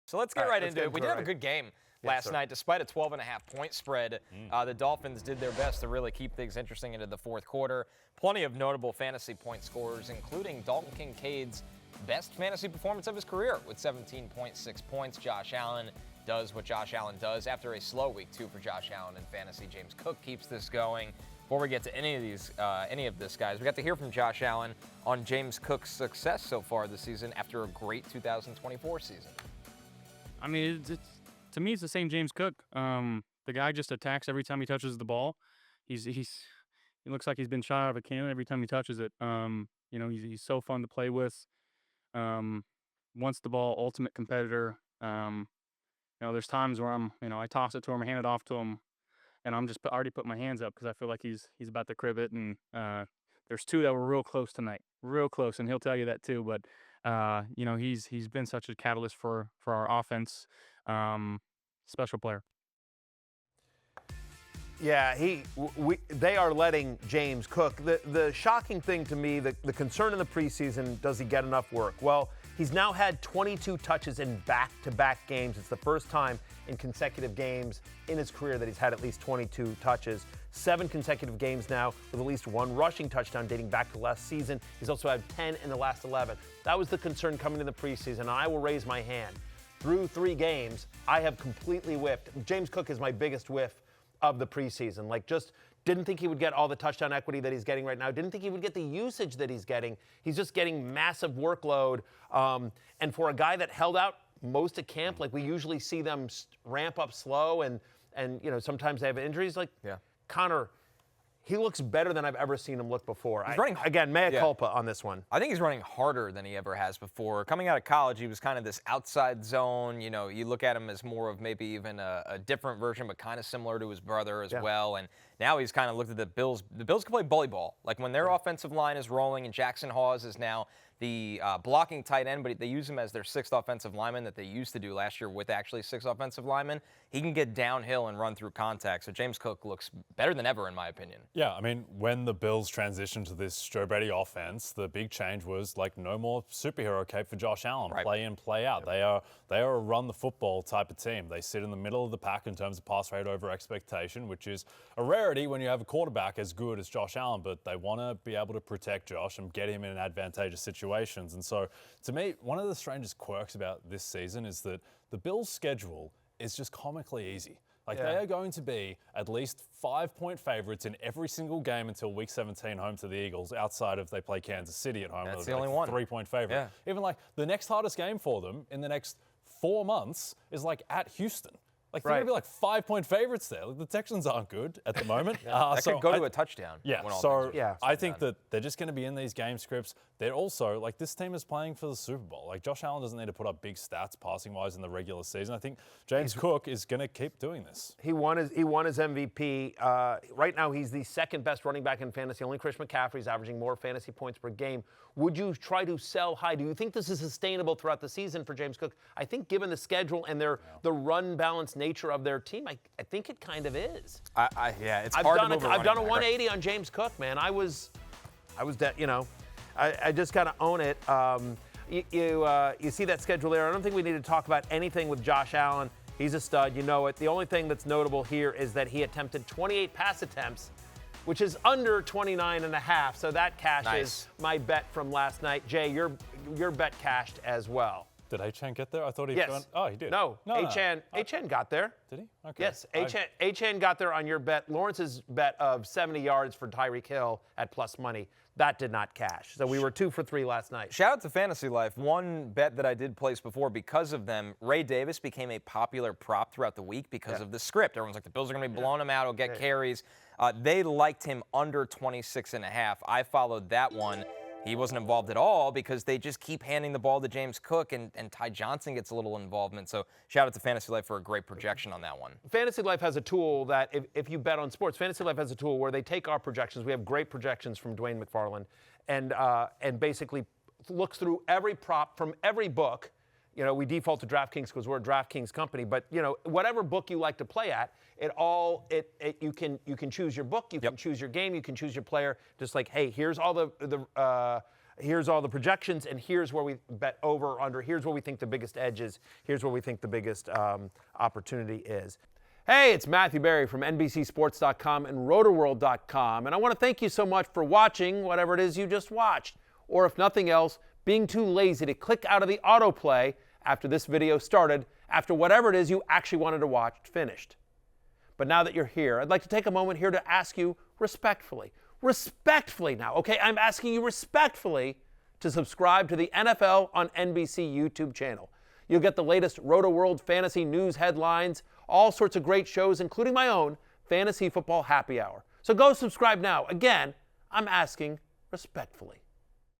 So let's get right into it. We did have a good game last night. Despite a 12.5-point spread, the Dolphins did their best to really keep things interesting into the fourth quarter. Plenty of notable fantasy point scorers, including Dalton Kincaid's best fantasy performance of his career with 17.6 points. Josh Allen does what Josh Allen does after a slow week, too, for Josh Allen in fantasy. James Cook keeps this going. Before we get to any of this, guys, we got to hear from Josh Allen on James Cook's success so far this season after a great 2024 season. I mean, to me, it's the same James Cook. The guy just attacks every time he touches the ball. He looks like he's been shot out of a cannon every time he touches it. He's so fun to play with. Wants the ball, ultimate competitor. There's times where I toss it to him, hand it off to him, and I'm just already put my hands up because I feel like he's about to crib it. And there's two that were real close tonight, real close, and he'll tell you that too. But he's been such a catalyst for our offense. Special player. Yeah, they are letting James cook. The shocking thing to me, the concern in the preseason, does he get enough work? Well, he's now had 22 touches in back-to-back games. It's the first time in consecutive games in his career that he's had at least 22 touches. 7 consecutive games now with at least 1 rushing touchdown dating back to last season. He's also had 10 in the last 11. That was the concern coming into the preseason, and I will raise my hand. Through 3 games, I have completely whiffed. James Cook is my biggest whiff of the preseason. Just didn't think he would get all the touchdown equity that he's getting right now. Didn't think he would get the usage that he's getting. He's just getting massive workload. And for a guy that held out most of camp, we usually see them ramp up slow and sometimes they have injuries. Connor, he looks better than I've ever seen him look before. Again, mea culpa on this one. I think he's running harder than he ever has before. Coming out of college, he was kind of this outside zone. You look at him as more of maybe even a different version, but kind of similar to his brother as well. And now he's kind of looked at the Bills. The Bills can play bully ball. When their offensive line is rolling and Jackson Hawes is now the blocking tight end, but they use him as their 6th offensive lineman that they used to do last year with actually 6 offensive linemen. He can get downhill and run through contact. So James Cook looks better than ever, in my opinion. Yeah, I mean, when the Bills transitioned to this Joe Brady offense, the big change was no more superhero cape for Josh Allen. Right. Play in, play out. Yep. They are a run the football type of team. They sit in the middle of the pack in terms of pass rate over expectation, which is a rarity when you have a quarterback as good as Josh Allen, but they want to be able to protect Josh and get him in advantageous situations. And so, to me, one of the strangest quirks about this season is that the Bills' schedule is just comically easy. They are going to be at least 5-point favorites in every single game until Week 17 home to the Eagles, outside of they play Kansas City at home. That's the only one. 3-point favorite. Yeah. Even the next hardest game for them in the next 4 months is at Houston. They're going to be 5-point favorites there. The Texans aren't good at the moment. That could go to a touchdown. Yeah, I think that they're just going to be in these game scripts. They're also, this team is playing for the Super Bowl. Josh Allen doesn't need to put up big stats passing-wise in the regular season. I think James Cook is going to keep doing this. He won his MVP. Right now, he's the 2nd best running back in fantasy. Only Chris McCaffrey's averaging more fantasy points per game. Would you try to sell high? Do you think this is sustainable throughout the season for James Cook? I think given the schedule and the run balance nature of their team, I think it kind of is. It's hard to move I've done a 180 on James Cook, man. I just got to own it. You see that schedule there. I don't think we need to talk about anything with Josh Allen. He's a stud. You know it. The only thing that's notable here is that he attempted 28 pass attempts, which is under 29.5. So that cashes my bet from last night. Jay, your bet cashed as well. Did Achane get there? I thought he Yes. Oh, he did. No. Achane got there. Did he? Okay. Yes, Achane got there on your bet. Lawrence's bet of 70 yards for Tyreek Hill at plus money. That did not cash. So we were 2 for 3 last night. Shout out to Fantasy Life. One bet that I did place before because of them, Ray Davis became a popular prop throughout the week because of the script. Everyone's like, the Bills are going to be blowing him out. He'll get carries. They liked him under 26.5. I followed that one. He wasn't involved at all because they just keep handing the ball to James Cook, and Ty Johnson gets a little involvement. So shout out to Fantasy Life for a great projection on that one. Fantasy Life has a tool that if you bet on sports, Fantasy Life has a tool where they take our projections. We have great projections from Dwayne McFarland, and basically looks through every prop from every book. We default to DraftKings because we're a DraftKings company, but whatever book you like to play at, you can choose your book, you can choose your game, you can choose your player. Just hey, here's all Here's all the projections, and here's where we bet over or under. Here's where we think the biggest edge is. Here's where we think the biggest opportunity is. Hey, it's Matthew Berry from NBCSports.com and Rotoworld.com, and I want to thank you so much for watching whatever it is you just watched, or if nothing else, being too lazy to click out of the autoplay after this video started, after whatever it is you actually wanted to watch finished. But now that you're here, I'd like to take a moment here to ask you respectfully now, okay? I'm asking you respectfully to subscribe to the NFL on NBC YouTube channel. You'll get the latest Roto-World fantasy news headlines, all sorts of great shows, including my own Fantasy Football Happy Hour. So go subscribe now. Again, I'm asking respectfully.